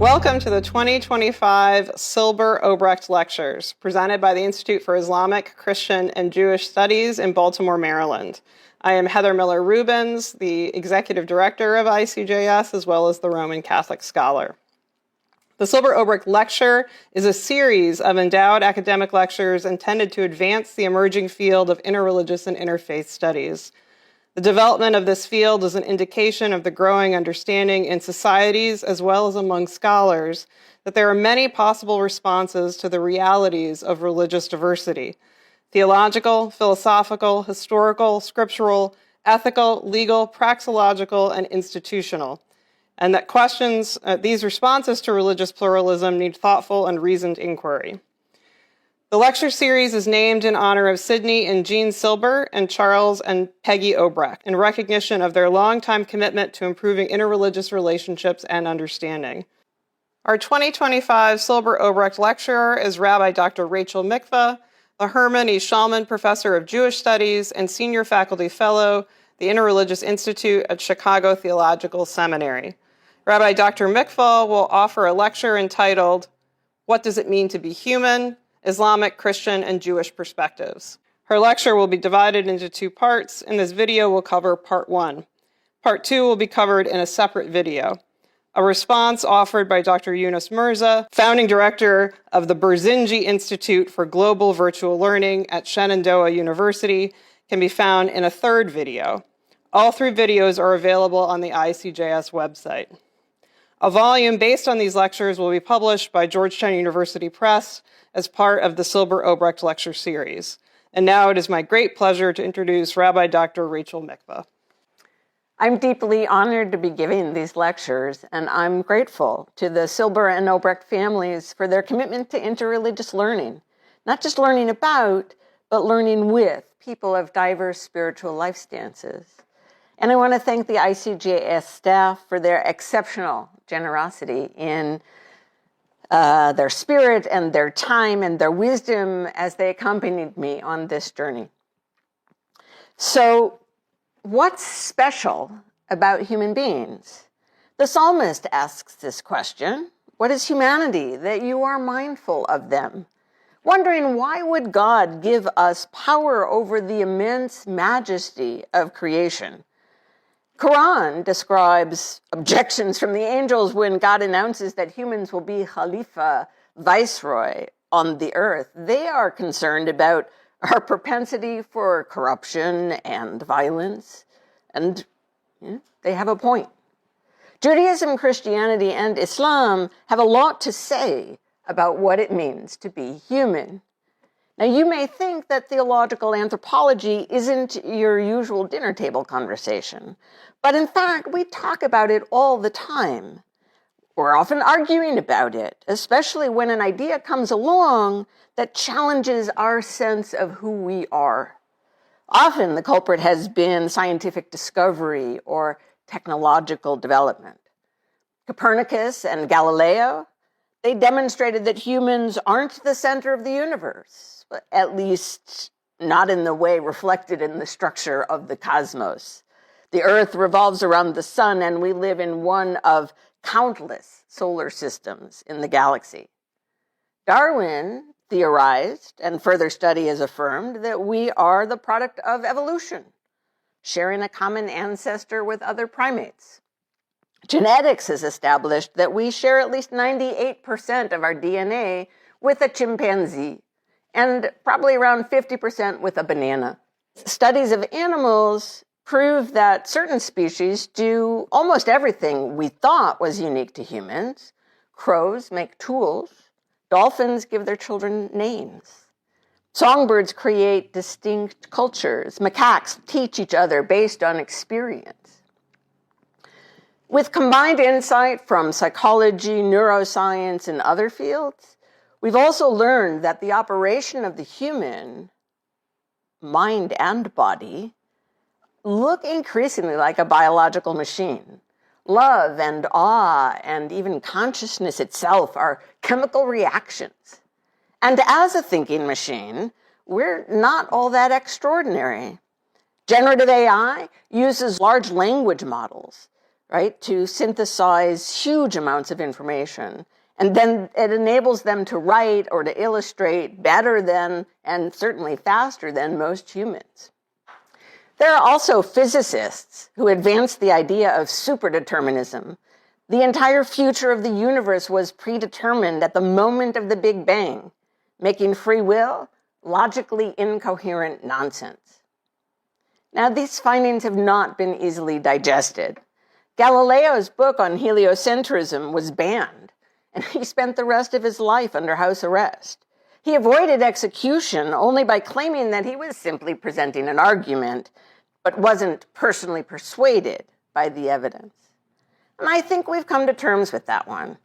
Welcome to the 2025 Silber-Obrecht Lectures, presented by the Institute for Islamic, Christian, and Jewish Studies in Baltimore, Maryland. I am Heather Miller-Rubens, the Executive Director of ICJS, as well as the Roman Catholic scholar. The Silber-Obrecht Lecture is a series of endowed academic lectures intended to advance the emerging field of interreligious and interfaith studies. The development of this field is an indication of the growing understanding in societies as well as among scholars that there are many possible responses to the realities of religious diversity: theological, philosophical, historical, scriptural, ethical, legal, praxeological, and institutional. And that these responses to religious pluralism need thoughtful and reasoned inquiry. The lecture series is named in honor of Sidney and Jean Silber and Charles and Peggy Obrecht, in recognition of their longtime commitment to improving interreligious relationships and understanding. Our 2025 Silber-Obrecht lecturer is Rabbi Dr. Rachel Mikva, a Herman E. Schallman Professor of Jewish Studies and Senior Faculty Fellow, the Interreligious Institute at Chicago Theological Seminary. Rabbi Dr. Mikva will offer a lecture entitled, "What Does It Mean to Be Human? Islamic, Christian, and Jewish Perspectives." Her lecture will be divided into two parts, and this video will cover part one. Part two will be covered in a separate video. A response offered by Dr. Yunus Mirza, founding director of the Berzinji Institute for Global Virtual Learning at Shenandoah University, can be found in a third video. All three videos are available on the ICJS website. A volume based on these lectures will be published by Georgetown University Press as part of the Silber-Obrecht Lecture Series. And now it is my great pleasure to introduce Rabbi Dr. Rachel Mikva. I'm deeply honored to be giving these lectures, and I'm grateful to the Silber and Obrecht families for their commitment to interreligious learning, not just learning about, but learning with people of diverse spiritual life stances. And I want to thank the ICJS staff for their exceptional generosity in their spirit and their time and their wisdom as they accompanied me on this journey. So, what's special about human beings? The psalmist asks this question: what is humanity that you are mindful of them? Wondering, why would God give us power over the immense majesty of creation? Quran describes objections from the angels when God announces that humans will be Khalifa, viceroy on the earth. They are concerned about our propensity for corruption and violence, and they have a point. Judaism, Christianity, and Islam have a lot to say about what it means to be human. Now, you may think that theological anthropology isn't your usual dinner table conversation, but in fact, we talk about it all the time. We're often arguing about it, especially when an idea comes along that challenges our sense of who we are. Often, the culprit has been scientific discovery or technological development. Copernicus and Galileo, they demonstrated that humans aren't the center of the universe, at least not in the way reflected in the structure of the cosmos. The Earth revolves around the sun, and we live in one of countless solar systems in the galaxy. Darwin theorized, and further study has affirmed, that we are the product of evolution, sharing a common ancestor with other primates. Genetics has established that we share at least 98% of our DNA with a chimpanzee, and probably around 50% with a banana. Studies of animals prove that certain species do almost everything we thought was unique to humans. Crows make tools. Dolphins give their children names. Songbirds create distinct cultures. Macaques teach each other based on experience. With combined insight from psychology, neuroscience, and other fields, we've also learned that the operation of the human mind and body look increasingly like a biological machine. Love and awe and even consciousness itself are chemical reactions. And as a thinking machine, we're not all that extraordinary. Generative AI uses large language models, right, to synthesize huge amounts of information. And then it enables them to write or to illustrate better than, and certainly faster than, most humans. There are also physicists who advance the idea of superdeterminism. The entire future of the universe was predetermined at the moment of the Big Bang, making free will logically incoherent nonsense. Now, these findings have not been easily digested. Galileo's book on heliocentrism was banned, and he spent the rest of his life under house arrest. He avoided execution only by claiming that he was simply presenting an argument, but wasn't personally persuaded by the evidence. And I think we've come to terms with that one.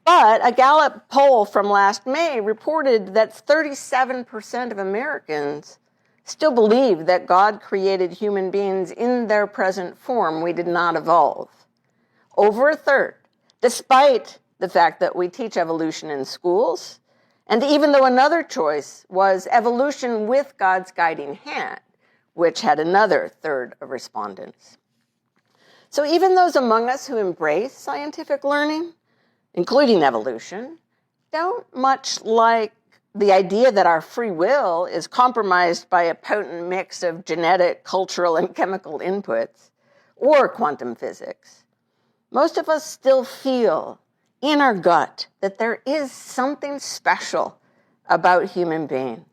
But a Gallup poll from last May reported that 37% of Americans still believe that God created human beings in their present form. We did not evolve. Over a third, despite the fact that we teach evolution in schools, and even though another choice was evolution with God's guiding hand, which had another third of respondents. So even those among us who embrace scientific learning, including evolution, don't much like the idea that our free will is compromised by a potent mix of genetic, cultural, and chemical inputs, or quantum physics. Most of us still feel in our gut that there is something special about human beings,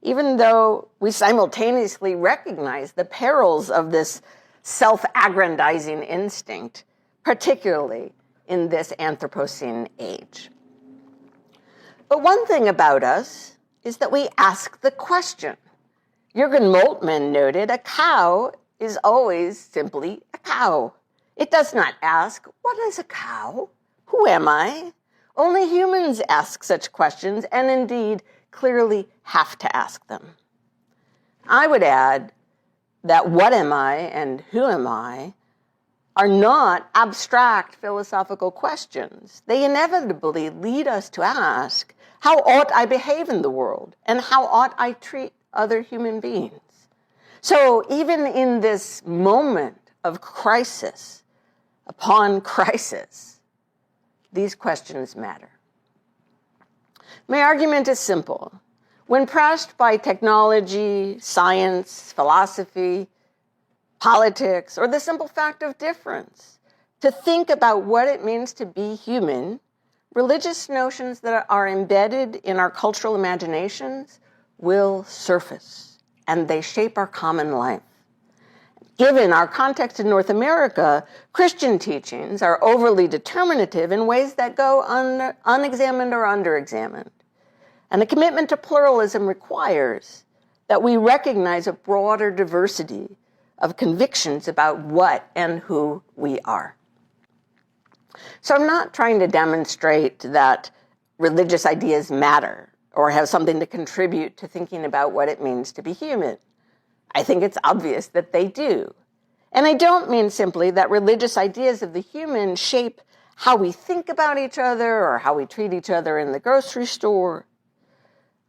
even though we simultaneously recognize the perils of this self-aggrandizing instinct, particularly in this Anthropocene age. But one thing about us is that we ask the question. Jürgen Moltmann noted, a cow is always simply a cow. It does not ask, what is a cow? Who am I? Only humans ask such questions, and indeed clearly have to ask them. I would add that what am I and who am I are not abstract philosophical questions. They inevitably lead us to ask, how ought I behave in the world? And how ought I treat other human beings? So even in this moment of crisis upon crisis, these questions matter. My argument is simple. When pressed by technology, science, philosophy, politics, or the simple fact of difference, to think about what it means to be human, religious notions that are embedded in our cultural imaginations will surface, and they shape our common life. Given our context in North America, Christian teachings are overly determinative in ways that go unexamined or underexamined. And a commitment to pluralism requires that we recognize a broader diversity of convictions about what and who we are. So I'm not trying to demonstrate that religious ideas matter or have something to contribute to thinking about what it means to be human. I think it's obvious that they do. And I don't mean simply that religious ideas of the human shape how we think about each other or how we treat each other in the grocery store.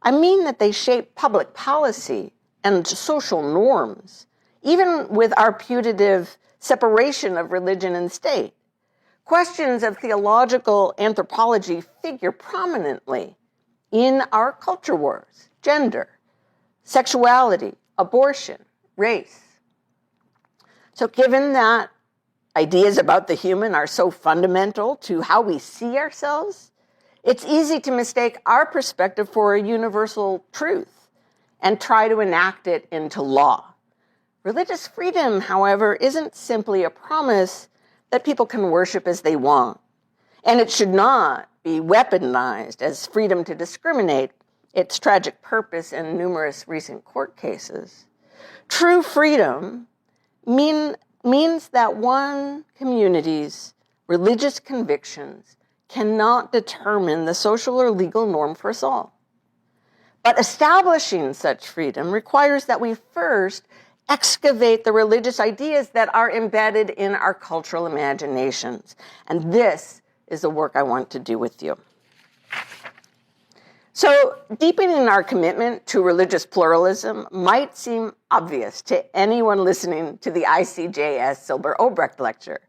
I mean that they shape public policy and social norms, even with our putative separation of religion and state. Questions of theological anthropology figure prominently in our culture wars: gender, sexuality, abortion, race. So given that ideas about the human are so fundamental to how we see ourselves, it's easy to mistake our perspective for a universal truth and try to enact it into law. Religious freedom, however, isn't simply a promise that people can worship as they want, and it should not be weaponized as freedom to discriminate, its tragic purpose in numerous recent court cases. True freedom means that one community's religious convictions cannot determine the social or legal norm for us all. But establishing such freedom requires that we first excavate the religious ideas that are embedded in our cultural imaginations. And this is the work I want to do with you. So, deepening our commitment to religious pluralism might seem obvious to anyone listening to the ICJS Silber-Obrecht lecture.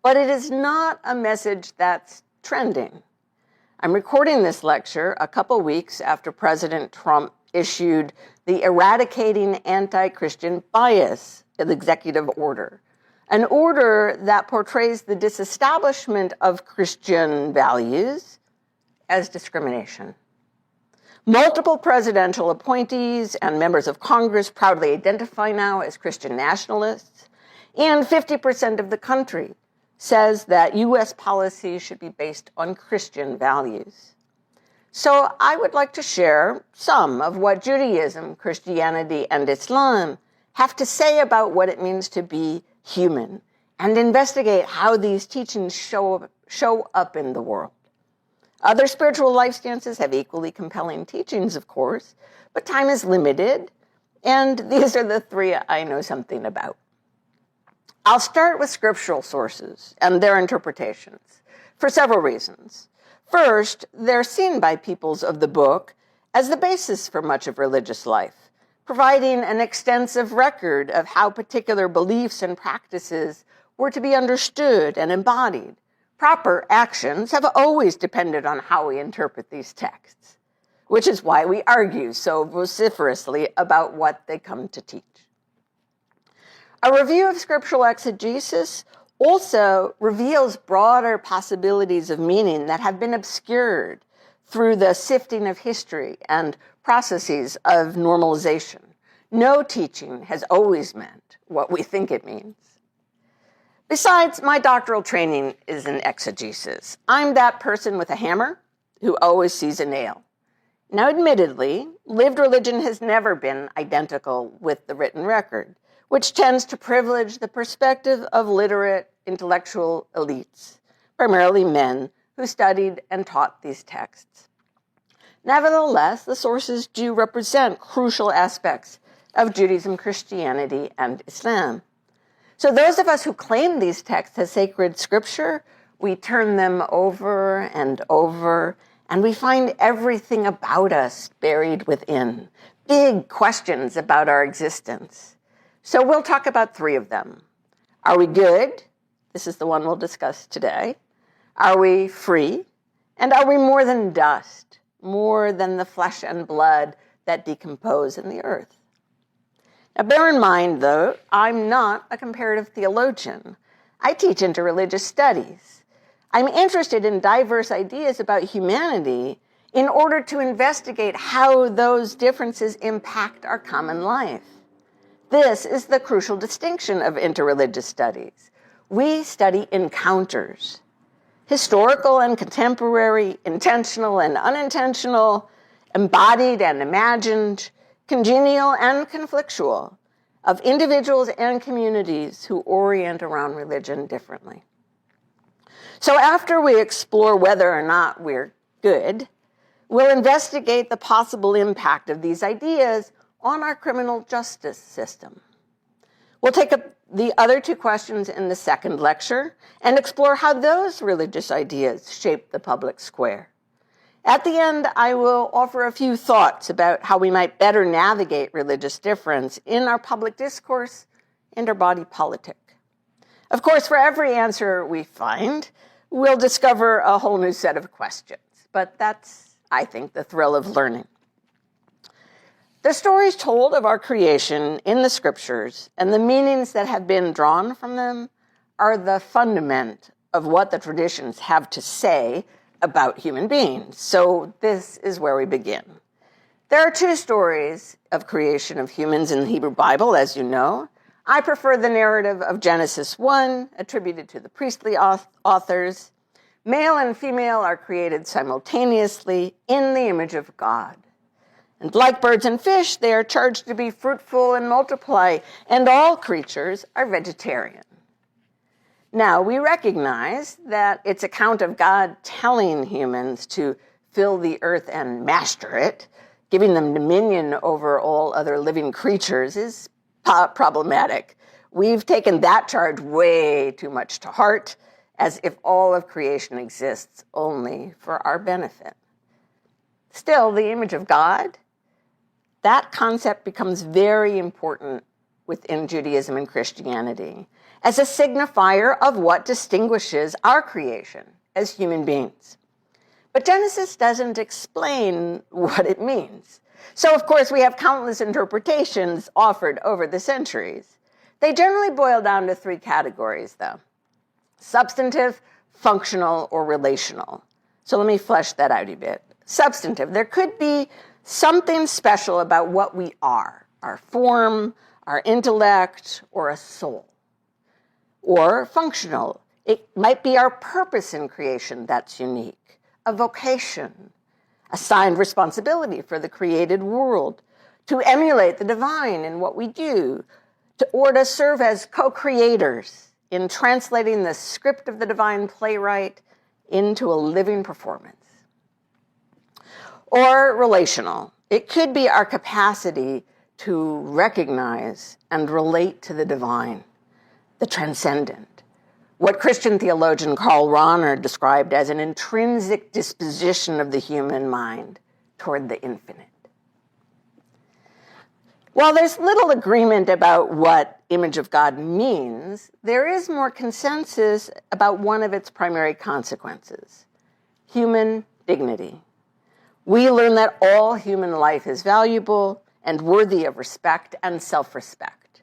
but it is not a message that's trending. I'm recording this lecture a couple weeks after President Trump issued the Eradicating Anti-Christian Bias executive order, an order that portrays the disestablishment of Christian values as discrimination. Multiple presidential appointees and members of Congress proudly identify now as Christian nationalists, and 50% of the country says that U.S. policy should be based on Christian values. So I would like to share some of what Judaism, Christianity, and Islam have to say about what it means to be human, and investigate how these teachings show up in the world. Other spiritual life stances have equally compelling teachings, of course, but time is limited, and these are the three I know something about. I'll start with scriptural sources and their interpretations for several reasons. First, they're seen by peoples of the book as the basis for much of religious life, providing an extensive record of how particular beliefs and practices were to be understood and embodied. Proper actions have always depended on how we interpret these texts, which is why we argue so vociferously about what they come to teach. A review of scriptural exegesis also reveals broader possibilities of meaning that have been obscured through the sifting of history and processes of normalization. No teaching has always meant what we think it means. Besides, my doctoral training is in exegesis. I'm that person with a hammer who always sees a nail. Now, admittedly, lived religion has never been identical with the written record, which tends to privilege the perspective of literate intellectual elites, primarily men who studied and taught these texts. Nevertheless, the sources do represent crucial aspects of Judaism, Christianity, and Islam. So those of us who claim these texts as sacred scripture, we turn them over, and we find everything about us buried within, big questions about our existence. So we'll talk about three of them. Are we good? This is the one we'll discuss today. Are we free? And are we more than dust, more than the flesh and blood that decompose in the earth? Now, bear in mind, though, I'm not a comparative theologian. I teach interreligious studies. I'm interested in diverse ideas about humanity in order to investigate how those differences impact our common life. This is the crucial distinction of interreligious studies. We study encounters, historical and contemporary, intentional and unintentional, embodied and imagined, congenial and conflictual, of individuals and communities who orient around religion differently. So after we explore whether or not we're good, we'll investigate the possible impact of these ideas on our criminal justice system. We'll take up the other two questions in the second lecture and explore how those religious ideas shape the public square. At the end, I will offer a few thoughts about how we might better navigate religious difference in our public discourse and our body politic. Of course, for every answer we find, we'll discover a whole new set of questions, but that's, I think, the thrill of learning. The stories told of our creation in the scriptures and the meanings that have been drawn from them are the fundament of what the traditions have to say about human beings. So this is where we begin. There are two stories of creation of humans in the Hebrew Bible, as you know. I prefer the narrative of Genesis 1, attributed to the priestly authors. Male and female are created simultaneously in the image of God. And like birds and fish, they are charged to be fruitful and multiply, and all creatures are vegetarian. Now, we recognize that its account of God telling humans to fill the earth and master it, giving them dominion over all other living creatures, is problematic. We've taken that charge way too much to heart, as if all of creation exists only for our benefit. Still, the image of God, that concept becomes very important within Judaism and Christianity. as a signifier of what distinguishes our creation as human beings. But Genesis doesn't explain what it means. So, of course, we have countless interpretations offered over the centuries. They generally boil down to three categories, though: substantive, functional, or relational. So let me flesh that out a bit. Substantive, there could be something special about what we are, our form, our intellect, or a soul. Or functional, it might be our purpose in creation that's unique, a vocation, assigned responsibility for the created world, to emulate the divine in what we do, or to serve as co-creators in translating the script of the divine playwright into a living performance. Or relational, it could be our capacity to recognize and relate to the divine, the transcendent, what Christian theologian Karl Rahner described as an intrinsic disposition of the human mind toward the infinite. While there's little agreement about what image of God means, there is more consensus about one of its primary consequences: human dignity. We learn that all human life is valuable and worthy of respect and self-respect.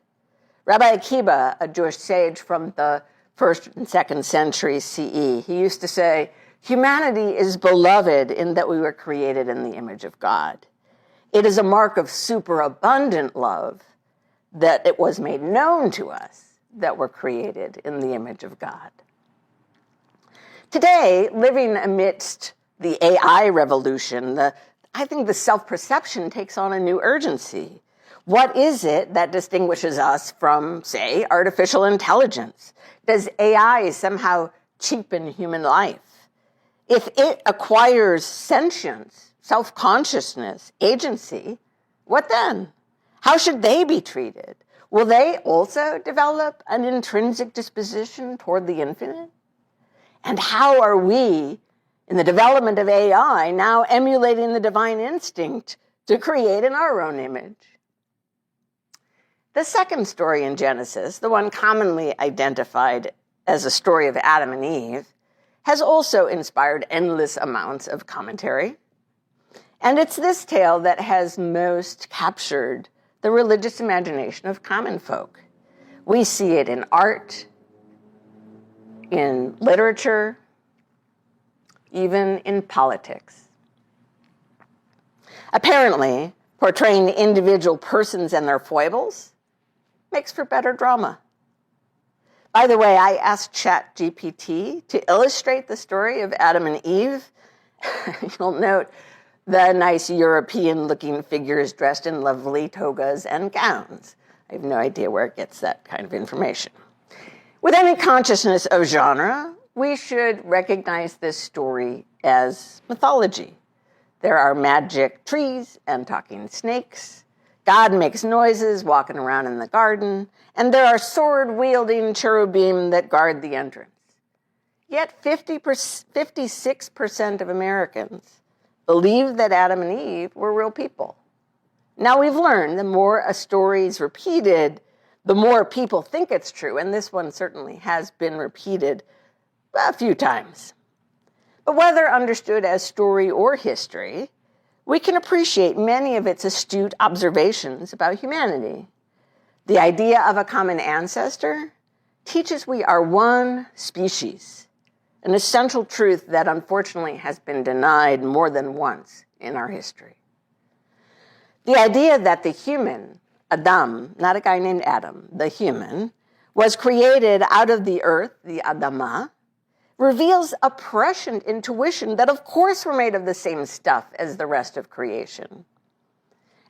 Rabbi Akiba, a Jewish sage from the 1st and 2nd century CE, he used to say, "Humanity is beloved in that we were created in the image of God. It is a mark of superabundant love that it was made known to us that we're created in the image of God." Today, living amidst the AI revolution, I think the self-perception takes on a new urgency. What is it that distinguishes us from, say, artificial intelligence? Does AI somehow cheapen human life? If it acquires sentience, self-consciousness, agency, what then? How should they be treated? Will they also develop an intrinsic disposition toward the infinite? And how are we, in the development of AI, now emulating the divine instinct to create in our own image? The second story in Genesis, the one commonly identified as a story of Adam and Eve, has also inspired endless amounts of commentary. And it's this tale that has most captured the religious imagination of common folk. We see it in art, in literature, even in politics. Apparently, portraying individual persons and their foibles makes for better drama. By the way, I asked ChatGPT to illustrate the story of Adam and Eve. You'll note the nice European-looking figures dressed in lovely togas and gowns. I have no idea where it gets that kind of information. With any consciousness of genre, we should recognize this story as mythology. There are magic trees and talking snakes. God makes noises walking around in the garden, and there are sword-wielding cherubim that guard the entrance. Yet 56% of Americans believe that Adam and Eve were real people. Now, we've learned the more a story is repeated, the more people think it's true, and this one certainly has been repeated a few times. But whether understood as story or history, we can appreciate many of its astute observations about humanity. The idea of a common ancestor teaches we are one species, an essential truth that unfortunately has been denied more than once in our history. The idea that the human, Adam, not a guy named Adam, the human, was created out of the earth, the Adamah, reveals a prescient intuition that of course we're made of the same stuff as the rest of creation.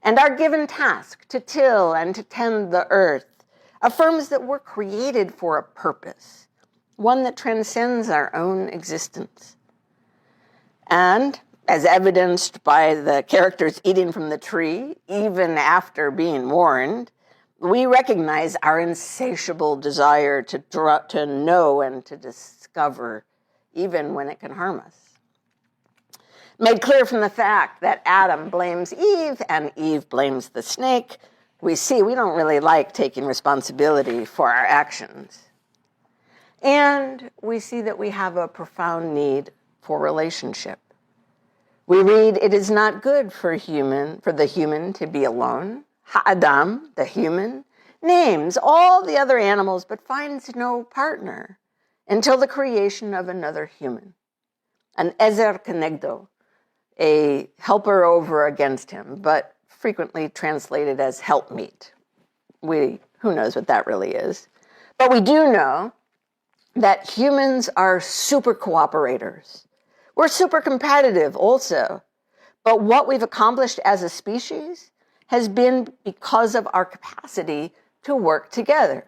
And our given task to till and to tend the earth affirms that we're created for a purpose, one that transcends our own existence. And, as evidenced by the characters eating from the tree, even after being warned, we recognize our insatiable desire to know and to discover, even when it can harm us. Made clear from the fact that Adam blames Eve and Eve blames the snake, we see we don't really like taking responsibility for our actions. And we see that we have a profound need for relationship. We read, it is not good for the human to be alone. Ha'adam, the human, names all the other animals but finds no partner until the creation of another human. An ezer kenegdo, a helper over against him, but frequently translated as helpmeet. Who knows what that really is? But we do know that humans are super cooperators. We're super competitive also. But what we've accomplished as a species has been because of our capacity to work together.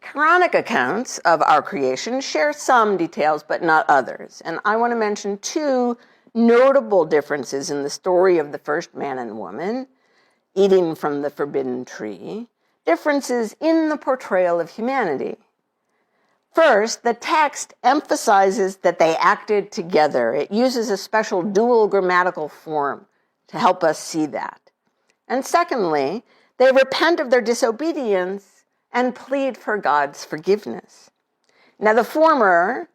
Quranic accounts of our creation share some details, but not others. And I want to mention two notable differences in the story of the first man and woman eating from the forbidden tree, differences in the portrayal of humanity. First, the text emphasizes that they acted together. It uses a special dual grammatical form to help us see that. And secondly, they repent of their disobedience and plead for God's forgiveness. Now, the former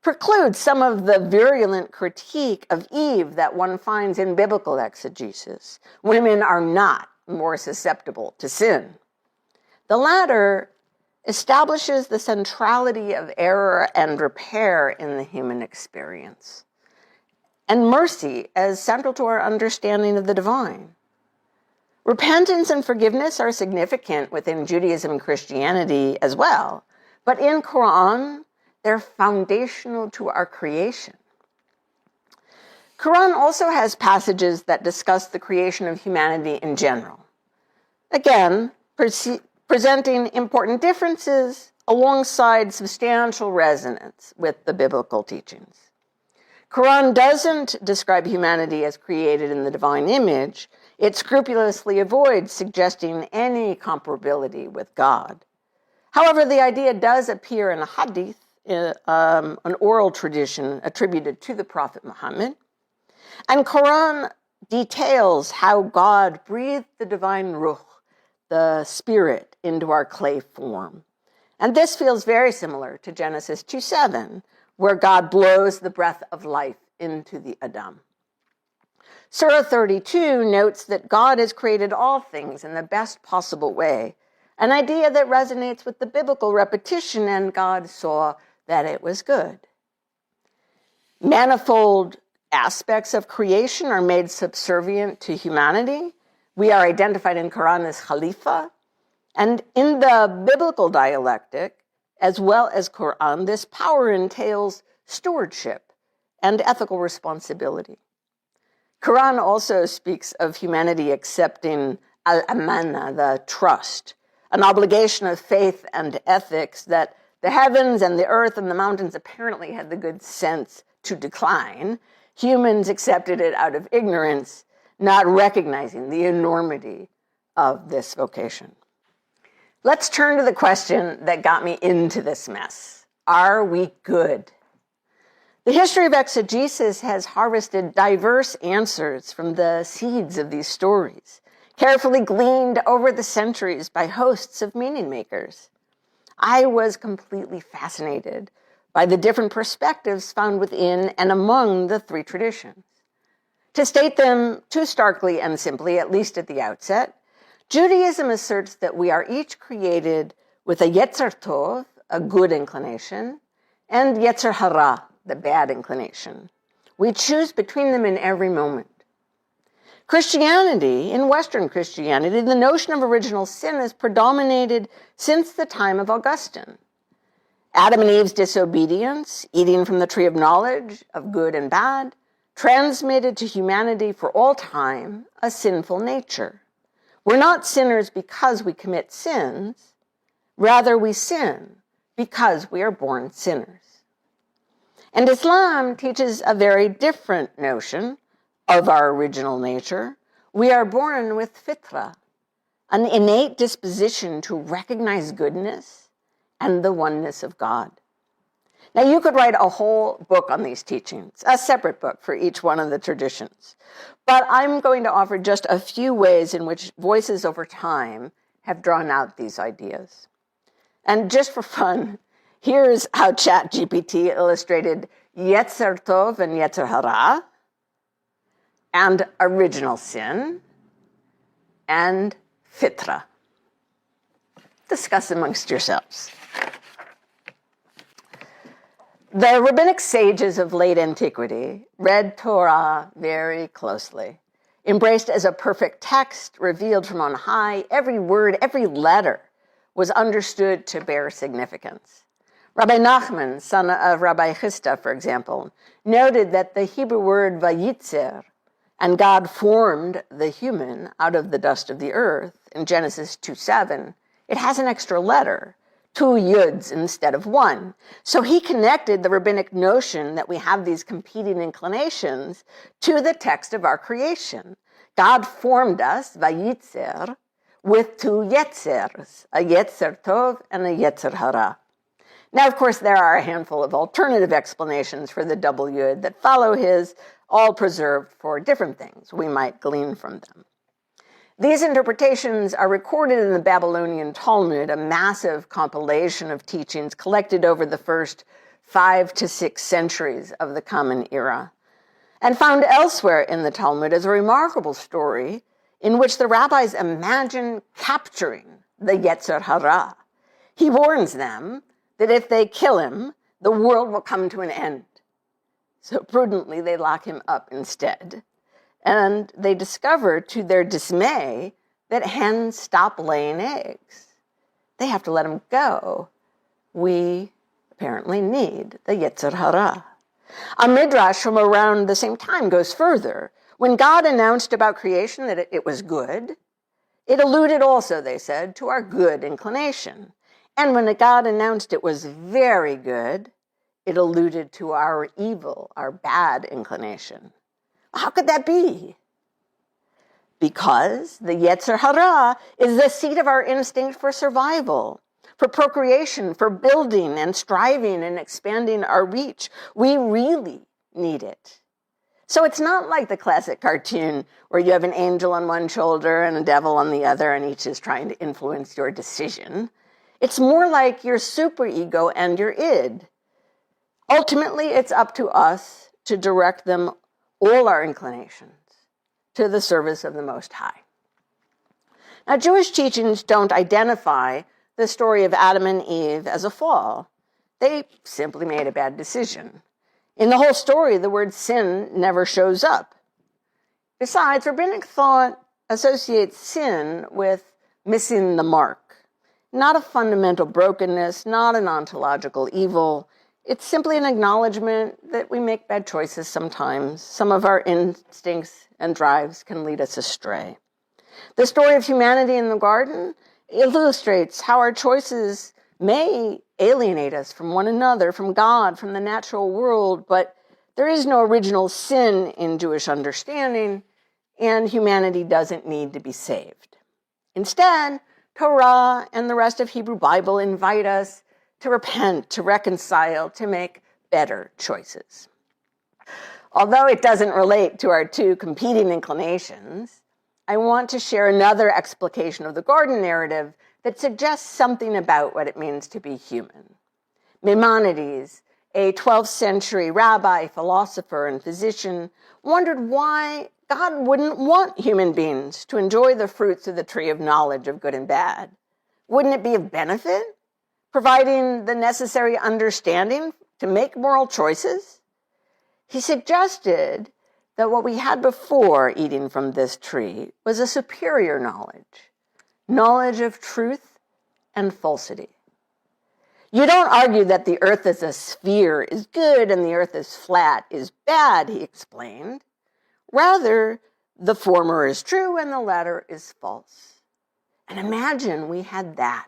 precludes some of the virulent critique of Eve that one finds in biblical exegesis. Women are not more susceptible to sin. The latter establishes the centrality of error and repair in the human experience, and mercy as central to our understanding of the divine. Repentance and forgiveness are significant within Judaism and Christianity as well, but in Quran, they're foundational to our creation. Quran also has passages that discuss the creation of humanity in general. Again, presenting important differences alongside substantial resonance with the biblical teachings. Quran doesn't describe humanity as created in the divine image. It scrupulously avoids suggesting any comparability with God. However, the idea does appear in a hadith, an oral tradition attributed to the Prophet Muhammad. And Quran details how God breathed the divine ruh, the spirit, into our clay form. And this feels very similar to Genesis 2:7, where God blows the breath of life into the Adam. Surah 32 notes that God has created all things in the best possible way, an idea that resonates with the biblical repetition, and God saw that it was good. Manifold aspects of creation are made subservient to humanity. We are identified in Quran as Khalifa, and in the biblical dialectic, as well as Quran, this power entails stewardship and ethical responsibility. Quran also speaks of humanity accepting al-amana, the trust, an obligation of faith and ethics that the heavens and the earth and the mountains apparently had the good sense to decline. Humans accepted it out of ignorance, not recognizing the enormity of this vocation. Let's turn to the question that got me into this mess. Are we good? The history of exegesis has harvested diverse answers from the seeds of these stories, carefully gleaned over the centuries by hosts of meaning makers. I was completely fascinated by the different perspectives found within and among the three traditions. To state them too starkly and simply, at least at the outset, Judaism asserts that we are each created with a Yetzer Tov, a good inclination, and Yetzer Hara, the bad inclination. We choose between them in every moment. Christianity, in Western Christianity, the notion of original sin has predominated since the time of Augustine. Adam and Eve's disobedience, eating from the tree of knowledge of good and bad, transmitted to humanity for all time a sinful nature. We're not sinners because we commit sins. Rather, we sin because we are born sinners. And Islam teaches a very different notion of our original nature. We are born with fitra, an innate disposition to recognize goodness and the oneness of God. Now, you could write a whole book on these teachings, a separate book for each one of the traditions. But I'm going to offer just a few ways in which voices over time have drawn out these ideas. And just for fun, here's how ChatGPT illustrated Yetzer Tov and Yetzer Hara, and original sin, and fitra. Discuss amongst yourselves. The rabbinic sages of late antiquity read Torah very closely. Embraced as a perfect text revealed from on high, every word, every letter was understood to bear significance. Rabbi Nachman, son of Rabbi Chisda, for example, noted that the Hebrew word vayitzer, and God formed the human out of the dust of the earth, in Genesis 2:7, it has an extra letter, 2 yuds instead of 1. So he connected the rabbinic notion that we have these competing inclinations to the text of our creation. God formed us, vayitzer, with 2 yetzers, a yetzer tov and a yetzer hara. Now, of course, there are a handful of alternative explanations for the double yud that follow his, all preserved for different things we might glean from them. These interpretations are recorded in the Babylonian Talmud, a massive compilation of teachings collected over the first 5 to 6 centuries of the Common Era, and found elsewhere in the Talmud as a remarkable story in which the rabbis imagine capturing the Yetzer Hara. He warns them that if they kill him, the world will come to an end. So prudently, they lock him up instead. And they discover, to their dismay, that hens stop laying eggs. They have to let him go. We apparently need the Yetzer Hara. A midrash from around the same time goes further. When God announced about creation that it was good, it alluded also, they said, to our good inclination. And when God announced it was very good, it alluded to our evil, our bad inclination. How could that be? Because the Yetzer Hara is the seat of our instinct for survival, for procreation, for building and striving and expanding our reach. We really need it. So it's not like the classic cartoon where you have an angel on one shoulder and a devil on the other, and each is trying to influence your decision. It's more like your superego and your id. Ultimately, it's up to us to direct them, all our inclinations, to the service of the Most High. Now, Jewish teachings don't identify the story of Adam and Eve as a fall. They simply made a bad decision. In the whole story, the word sin never shows up. Besides, rabbinic thought associates sin with missing the mark. Not a fundamental brokenness, not an ontological evil. It's simply an acknowledgement that we make bad choices sometimes. Some of our instincts and drives can lead us astray. The story of humanity in the garden illustrates how our choices may alienate us from one another, from God, from the natural world, but there is no original sin in Jewish understanding, and humanity doesn't need to be saved. Instead, Torah and the rest of Hebrew Bible invite us to repent, to reconcile, to make better choices. Although it doesn't relate to our 2 competing inclinations, I want to share another explication of the garden narrative that suggests something about what it means to be human. Maimonides, a 12th century rabbi, philosopher, and physician, wondered why God wouldn't want human beings to enjoy the fruits of the tree of knowledge of good and bad. Wouldn't it be of benefit, providing the necessary understanding to make moral choices? He suggested that what we had before eating from this tree was a superior knowledge of truth and falsity. You don't argue that the earth as a sphere is good and the earth as flat is bad, he explained. Rather, the former is true and the latter is false. And imagine we had that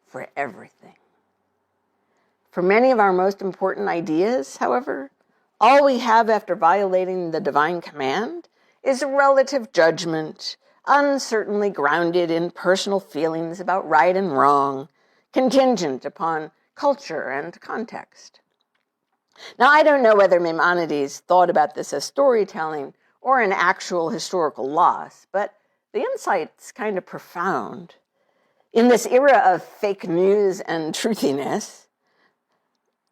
for everything. For many of our most important ideas, however, all we have after violating the divine command is a relative judgment, uncertainly grounded in personal feelings about right and wrong, contingent upon culture and context. Now, I don't know whether Maimonides thought about this as storytelling or an actual historical loss, but the insight's kind of profound. In this era of fake news and truthiness,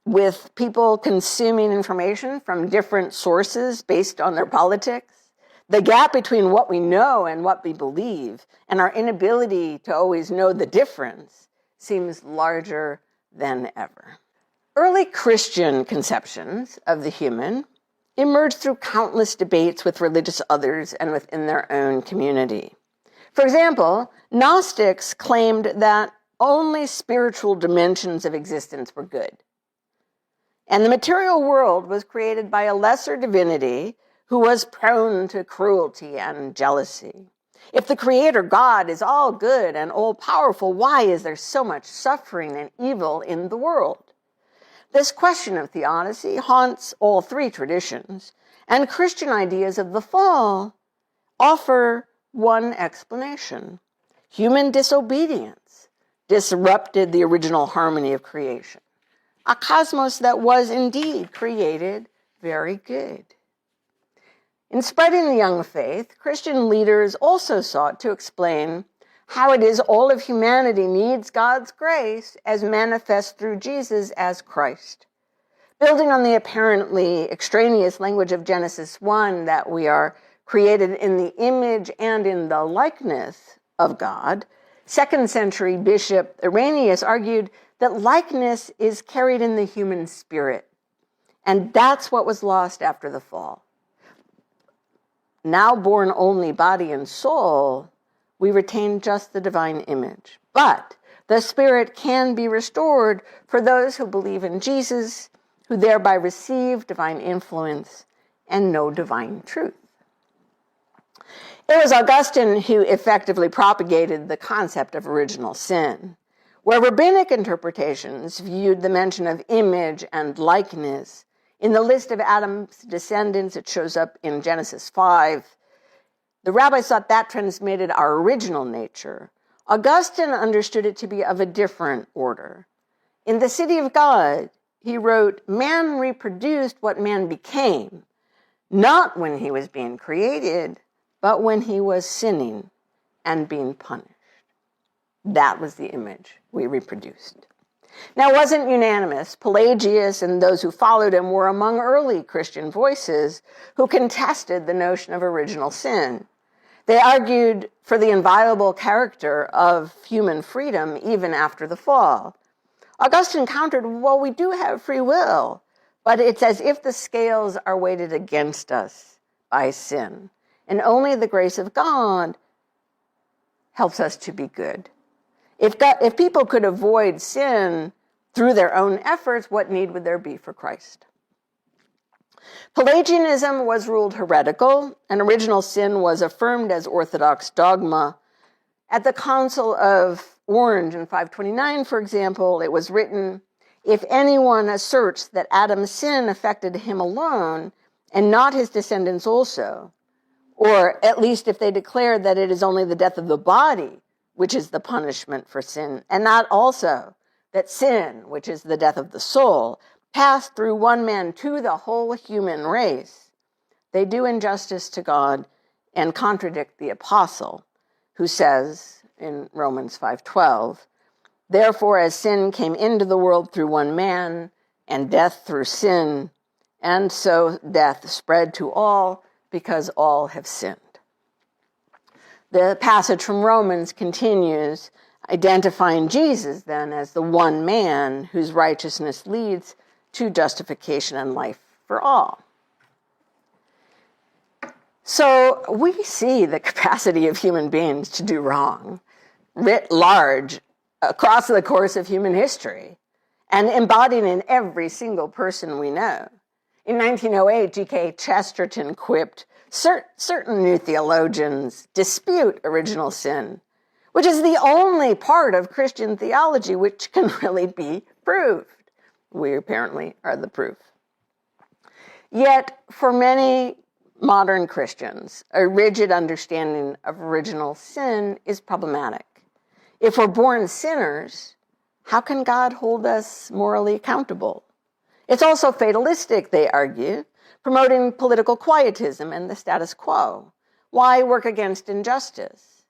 with people consuming information from different sources based on their politics, the gap between what we know and what we believe and our inability to always know the difference seems larger than ever. Early Christian conceptions of the human emerged through countless debates with religious others and within their own community. For example, Gnostics claimed that only spiritual dimensions of existence were good, and the material world was created by a lesser divinity who was prone to cruelty and jealousy. If the Creator God is all good and all-powerful, why is there so much suffering and evil in the world? This question of theodicy haunts all three traditions, and Christian ideas of the fall offer one explanation. Human disobedience disrupted the original harmony of creation, a cosmos that was indeed created very good. In spreading the young faith, Christian leaders also sought to explain how it is all of humanity needs God's grace as manifest through Jesus as Christ. Building on the apparently extraneous language of Genesis 1 that we are created in the image and in the likeness of God, 2nd century Bishop Irenaeus argued that likeness is carried in the human spirit, and that's what was lost after the fall. Now born only body and soul, we retain just the divine image. But the spirit can be restored for those who believe in Jesus, who thereby receive divine influence and know divine truth. It was Augustine who effectively propagated the concept of original sin, where rabbinic interpretations viewed the mention of image and likeness. In the list of Adam's descendants, it shows up in Genesis 5. The rabbis thought that transmitted our original nature. Augustine understood it to be of a different order. In The City of God, he wrote, "Man reproduced what man became, not when he was being created, but when he was sinning and being punished." That was the image we reproduced. Now, it wasn't unanimous. Pelagius and those who followed him were among early Christian voices who contested the notion of original sin. They argued for the inviolable character of human freedom even after the fall. Augustine countered, well, we do have free will, but it's as if the scales are weighted against us by sin, and only the grace of God helps us to be good. If people could avoid sin through their own efforts, what need would there be for Christ? Pelagianism was ruled heretical, and original sin was affirmed as orthodox dogma. At the Council of Orange in 529, for example, it was written, "If anyone asserts that Adam's sin affected him alone and not his descendants also, or at least if they declare that it is only the death of the body which is the punishment for sin, and not also that sin, which is the death of the soul, passed through one man to the whole human race, they do injustice to God and contradict the apostle, who says in Romans 5:12, therefore as sin came into the world through one man, and death through sin, and so death spread to all because all have sinned." The passage from Romans continues, identifying Jesus then as the one man whose righteousness leads to justification and life for all. So we see the capacity of human beings to do wrong writ large across the course of human history and embodied in every single person we know. In 1908, G.K. Chesterton quipped, certain new theologians dispute original sin, which is the only part of Christian theology which can really be proved. We apparently are the proof. Yet, for many modern Christians, a rigid understanding of original sin is problematic. If we're born sinners, how can God hold us morally accountable? It's also fatalistic, they argue, promoting political quietism and the status quo. Why work against injustice?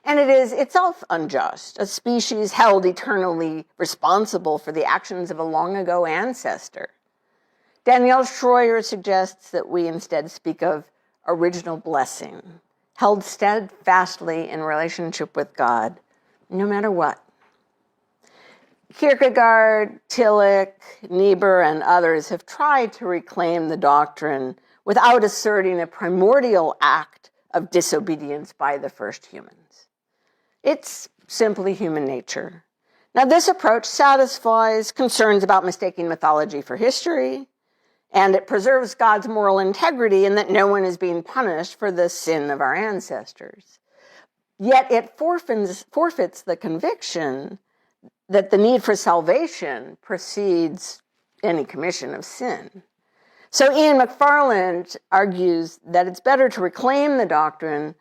and it is itself unjust, a species held eternally responsible for the actions of a long ago ancestor. Danielle Schroyer suggests that we instead speak of original blessing, held steadfastly in relationship with God, no matter what. Kierkegaard, Tillich, Niebuhr, and others have tried to reclaim the doctrine without asserting a primordial act of disobedience by the first humans. It's simply human nature. Now, this approach satisfies concerns about mistaking mythology for history, and it preserves God's moral integrity in that no one is being punished for the sin of our ancestors. Yet it forfeits the conviction that the need for salvation precedes any commission of sin. So Ian McFarland argues that it's better to reclaim the doctrine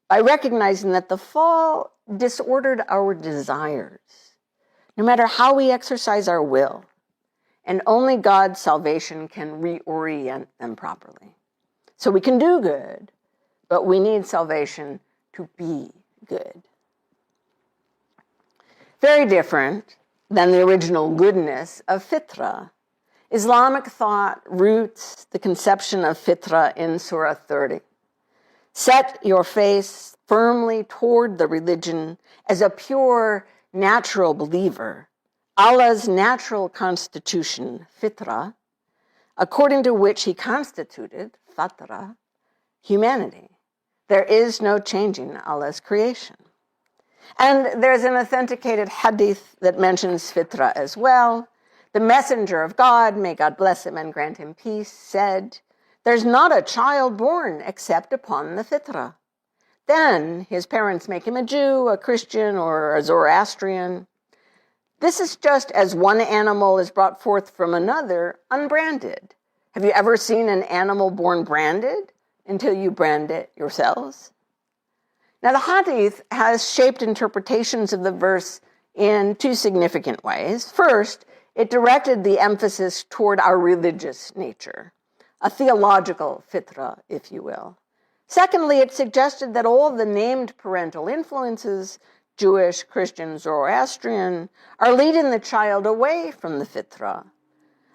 by recognizing that the fall disordered our desires, no matter how we exercise our will, and only God's salvation can reorient them properly. So we can do good, but we need salvation to be good. Very different than the original goodness of fitra. Islamic thought roots the conception of fitra in Surah 30. Set your face firmly toward the religion as a pure, natural believer, Allah's natural constitution, fitra, according to which he constituted, fatra, humanity. There is no changing Allah's creation. And there's an authenticated hadith that mentions fitra as well. The messenger of God, may God bless him and grant him peace, said, "There's not a child born except upon the fitra. Then his parents make him a Jew, a Christian, or a Zoroastrian. This is just as one animal is brought forth from another unbranded. Have you ever seen an animal born branded until you brand it yourselves?" Now, the hadith has shaped interpretations of the verse in two significant ways. First, it directed the emphasis toward our religious nature, a theological fitra, if you will. Secondly, it suggested that all the named parental influences, Jewish, Christian, Zoroastrian, are leading the child away from the fitra.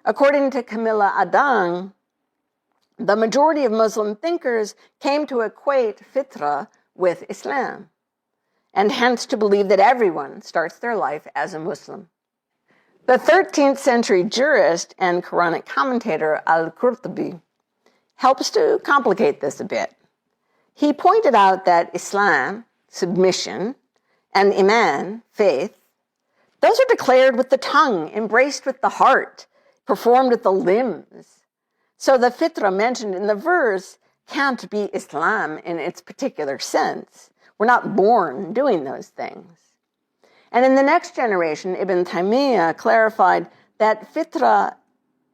According to Camilla Adang, the majority of Muslim thinkers came to equate fitra with Islam, and hence to believe that everyone starts their life as a Muslim. The 13th century jurist and Quranic commentator Al-Qurtubi helps to complicate this a bit. He pointed out that Islam, submission, and Iman, faith, those are declared with the tongue, embraced with the heart, performed with the limbs. So the fitra mentioned in the verse can't be Islam in its particular sense. We're not born doing those things. And in the next generation, Ibn Taymiyyah clarified that fitra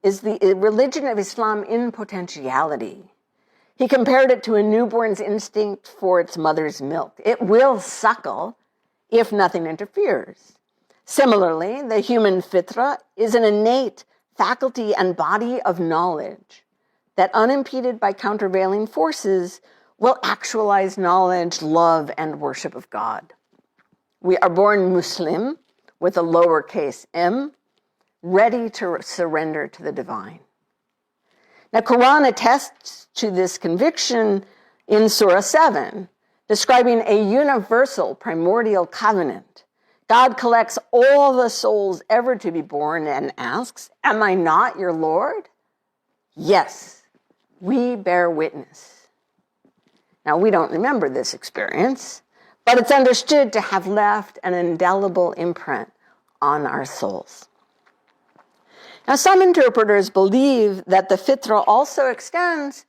is the religion of Islam in potentiality. He compared it to a newborn's instinct for its mother's milk. It will suckle if nothing interferes. Similarly, the human fitra is an innate faculty and body of knowledge that, unimpeded by countervailing forces, will actualize knowledge, love, and worship of God. We are born Muslim with a lowercase m, ready to surrender to the divine. Now, Quran attests to this conviction in Surah 7, describing a universal primordial covenant. God collects all the souls ever to be born and asks, "Am I not your Lord?" Yes, we bear witness. Now, we don't remember this experience, but it's understood to have left an indelible imprint on our souls. Now, some interpreters believe that the fitra also extends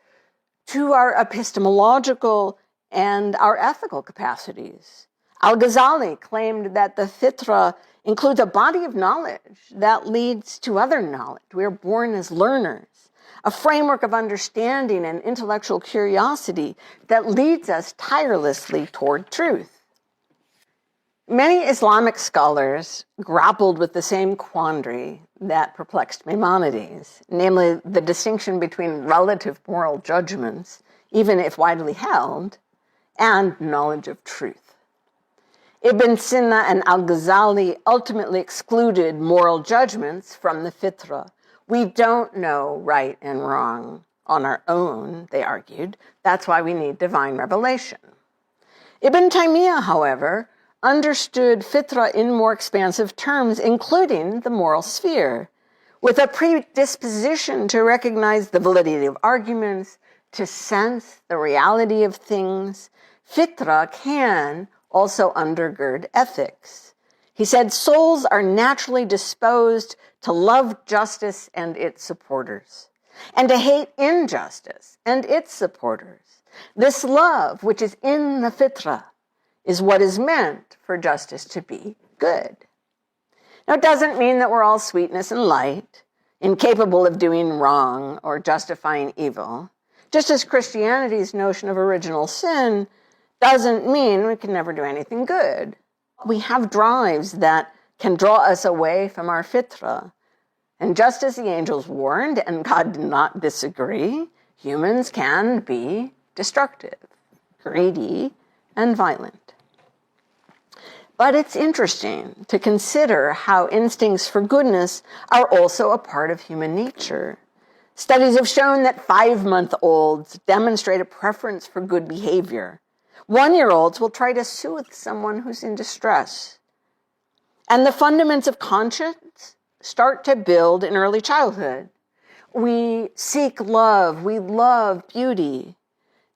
to our epistemological and our ethical capacities. Al-Ghazali claimed that the fitra includes a body of knowledge that leads to other knowledge. We are born as learners, a framework of understanding and intellectual curiosity that leads us tirelessly toward truth. Many Islamic scholars grappled with the same quandary that perplexed Maimonides, namely the distinction between relative moral judgments, even if widely held, and knowledge of truth. Ibn Sina and Al-Ghazali ultimately excluded moral judgments from the fitra. We don't know right and wrong on our own, they argued. That's why we need divine revelation. Ibn Taymiyyah, however, understood fitra in more expansive terms, including the moral sphere, with a predisposition to recognize the validity of arguments, to sense the reality of things. Fitra can also undergird ethics. He said, souls are naturally disposed to love justice and its supporters, and to hate injustice and its supporters. This love, which is in the fitra, is what is meant for justice to be good. Now, it doesn't mean that we're all sweetness and light, incapable of doing wrong or justifying evil. Just as Christianity's notion of original sin doesn't mean we can never do anything good. We have drives that can draw us away from our fitra. And just as the angels warned, and God did not disagree, humans can be destructive, greedy, and violent. But it's interesting to consider how instincts for goodness are also a part of human nature. Studies have shown that 5-month-olds demonstrate a preference for good behavior. 1-year-olds will try to soothe someone who's in distress. And the fundaments of conscience start to build in early childhood. We seek love. We love beauty.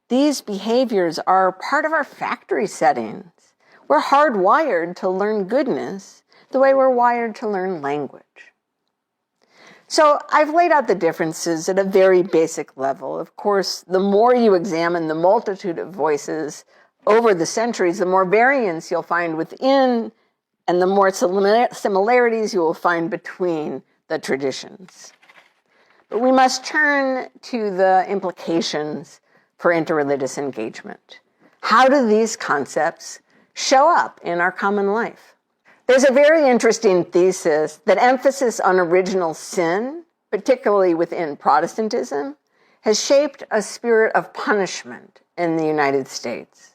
These behaviors are part of our factory settings. We're hardwired to learn goodness the way we're wired to learn language. So I've laid out the differences at a very basic level. Of course, the more you examine the multitude of voices over the centuries, the more variance you'll find within and the more similarities you will find between the traditions. But we must turn to the implications for interreligious engagement. How do these concepts show up in our common life? There's a very interesting thesis that emphasis on original sin, particularly within Protestantism, has shaped a spirit of punishment in the United States.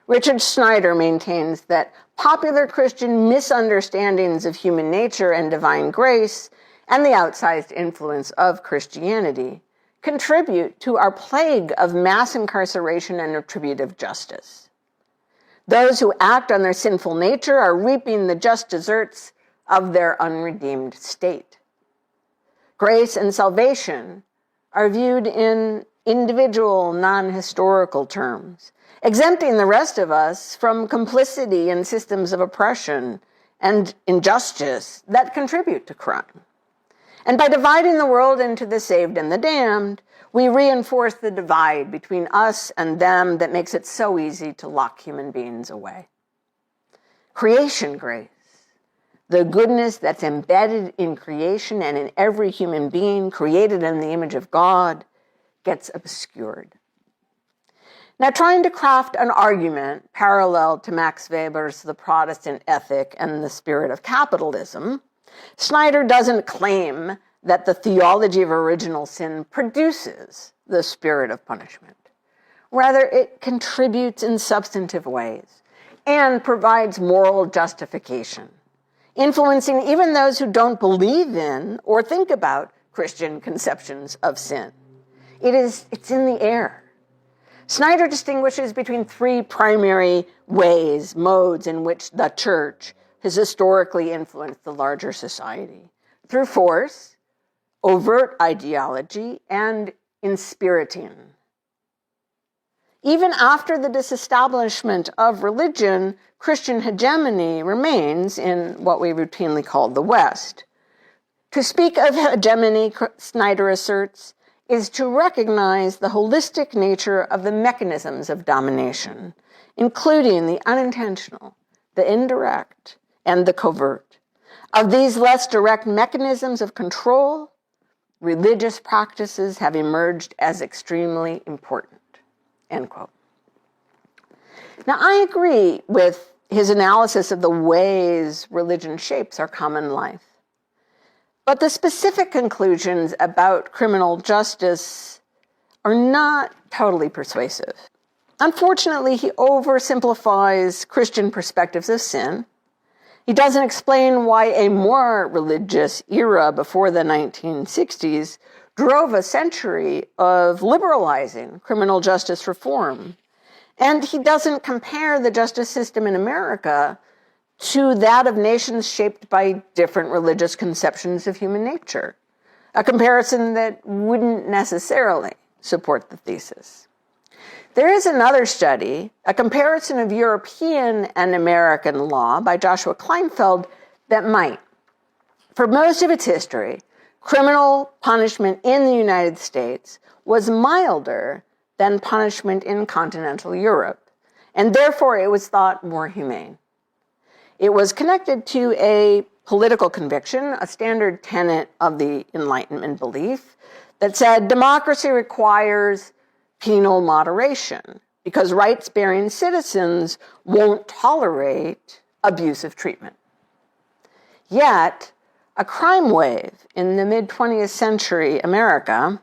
Richard Snyder maintains that popular Christian misunderstandings of human nature and divine grace and the outsized influence of Christianity contribute to our plague of mass incarceration and retributive justice. Those who act on their sinful nature are reaping the just deserts of their unredeemed state. Grace and salvation are viewed in individual, non-historical terms, exempting the rest of us from complicity in systems of oppression and injustice that contribute to crime. And by dividing the world into the saved and the damned, we reinforce the divide between us and them that makes it so easy to lock human beings away. Creation grace, the goodness that's embedded in creation and in every human being created in the image of God, gets obscured. Now, trying to craft an argument parallel to Max Weber's The Protestant Ethic and the Spirit of Capitalism, Snyder doesn't claim that the theology of original sin produces the spirit of punishment. Rather, it contributes in substantive ways and provides moral justification, influencing even those who don't believe in or think about Christian conceptions of sin. It's in the air. Snyder distinguishes between 3 primary modes in which the church has historically influenced the larger society: through force, overt ideology, and inspiriting. Even after the disestablishment of religion, Christian hegemony remains in what we routinely call the West. To speak of hegemony, Snyder asserts, is to recognize the holistic nature of the mechanisms of domination, including the unintentional, the indirect, and the covert. Of these less direct mechanisms of control, religious practices have emerged as extremely important, end quote. Now, I agree with his analysis of the ways religion shapes our common life. But the specific conclusions about criminal justice are not totally persuasive. Unfortunately, he oversimplifies Christian perspectives of sin. He doesn't explain why a more religious era before the 1960s drove a century of liberalizing criminal justice reform. And he doesn't compare the justice system in America to that of nations shaped by different religious conceptions of human nature, a comparison that wouldn't necessarily support the thesis. There is another study, a comparison of European and American law by Joshua Kleinfeld, that might. For most of its history, criminal punishment in the United States was milder than punishment in continental Europe, and therefore it was thought more humane. It was connected to a political conviction, a standard tenet of the Enlightenment belief, that said democracy requires penal moderation because rights-bearing citizens won't tolerate abusive treatment. Yet, a crime wave in the mid-20th century America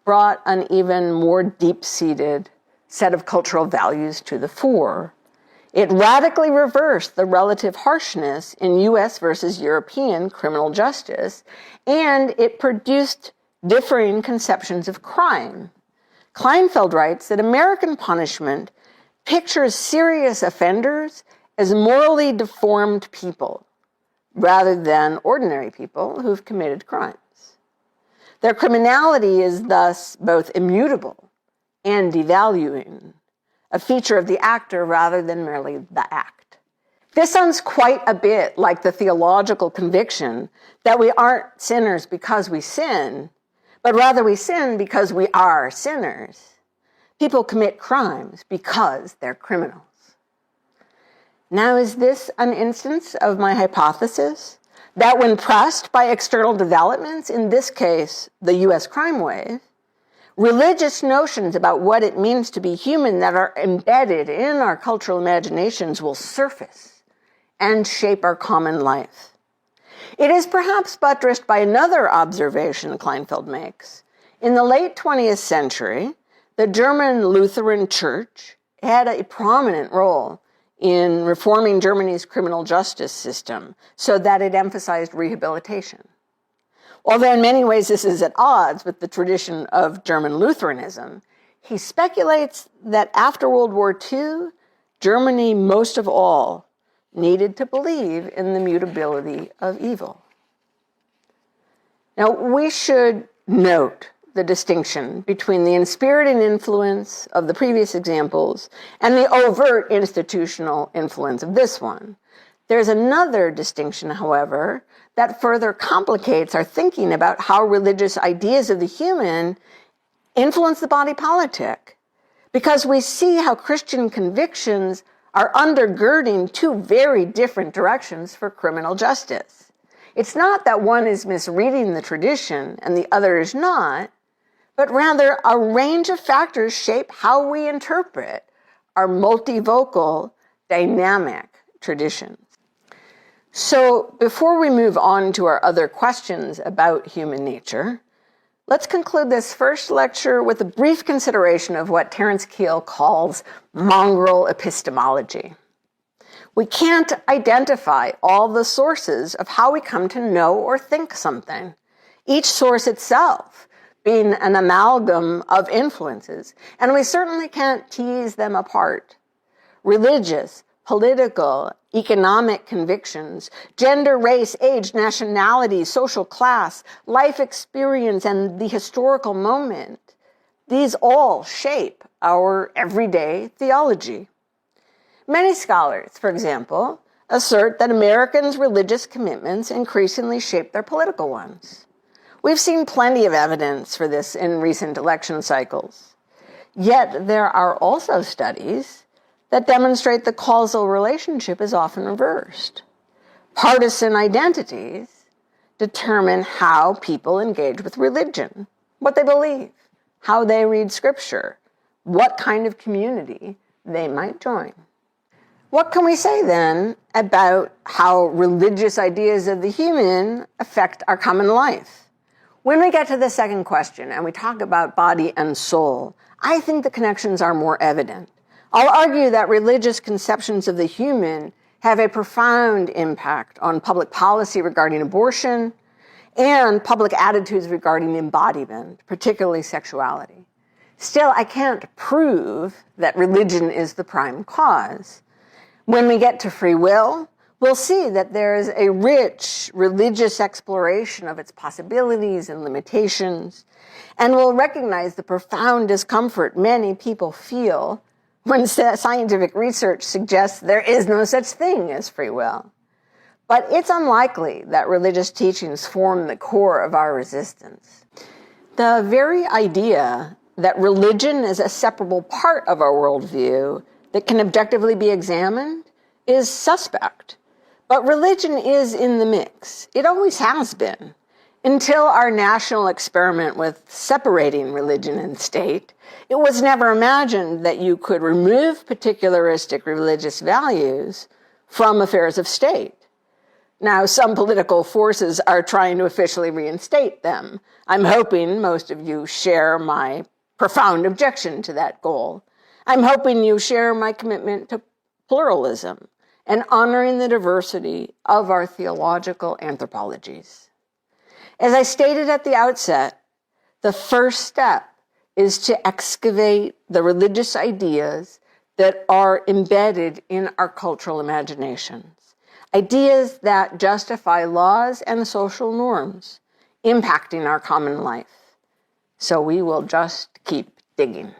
brought an even more deep-seated set of cultural values to the fore. It radically reversed the relative harshness in US versus European criminal justice, and it produced differing conceptions of crime. Kleinfeld writes that American punishment pictures serious offenders as morally deformed people, rather than ordinary people who've committed crimes. Their criminality is thus both immutable and devaluing, a feature of the actor rather than merely the act. This sounds quite a bit like the theological conviction that we aren't sinners because we sin, but rather we sin because we are sinners. People commit crimes because they're criminals. Now, is this an instance of my hypothesis that when pressed by external developments, in this case, the US crime wave, religious notions about what it means to be human that are embedded in our cultural imaginations will surface and shape our common life? It is perhaps buttressed by another observation Kleinfeld makes. In the late 20th century, the German Lutheran Church had a prominent role in reforming Germany's criminal justice system so that it emphasized rehabilitation. Although in many ways this is at odds with the tradition of German Lutheranism, he speculates that after World War II, Germany most of all needed to believe in the mutability of evil. Now, we should note the distinction between the inspiriting influence of the previous examples and the overt institutional influence of this one. There's another distinction, however, that further complicates our thinking about how religious ideas of the human influence the body politic, because we see how Christian convictions are undergirding two very different directions for criminal justice. It's not that one is misreading the tradition and the other is not, but rather a range of factors shape how we interpret our multivocal, dynamic traditions. So before we move on to our other questions about human nature, let's conclude this first lecture with a brief consideration of what Terence Keel calls mongrel epistemology. We can't identify all the sources of how we come to know or think something, each source itself being an amalgam of influences, and we certainly can't tease them apart. Religious, political, economic convictions, gender, race, age, nationality, social class, life experience, and the historical moment, these all shape our everyday theology. Many scholars, for example, assert that Americans' religious commitments increasingly shape their political ones. We've seen plenty of evidence for this in recent election cycles. Yet there are also studies that demonstrate the causal relationship is often reversed. Partisan identities determine how people engage with religion, what they believe, how they read scripture, what kind of community they might join. What can we say then about how religious ideas of the human affect our common life? When we get to the second question and we talk about body and soul, I think the connections are more evident. I'll argue that religious conceptions of the human have a profound impact on public policy regarding abortion and public attitudes regarding embodiment, particularly sexuality. Still, I can't prove that religion is the prime cause. When we get to free will, we'll see that there is a rich religious exploration of its possibilities and limitations, and we'll recognize the profound discomfort many people feel when scientific research suggests there is no such thing as free will. But it's unlikely that religious teachings form the core of our resistance. The very idea that religion is a separable part of our worldview that can objectively be examined is suspect. But religion is in the mix. It always has been. Until our national experiment with separating religion and state, it was never imagined that you could remove particularistic religious values from affairs of state. Now, some political forces are trying to officially reinstate them. I'm hoping most of you share my profound objection to that goal. I'm hoping you share my commitment to pluralism and honoring the diversity of our theological anthropologies. As I stated at the outset, the first step is to excavate the religious ideas that are embedded in our cultural imaginations, ideas that justify laws and social norms impacting our common life. So we will just keep digging.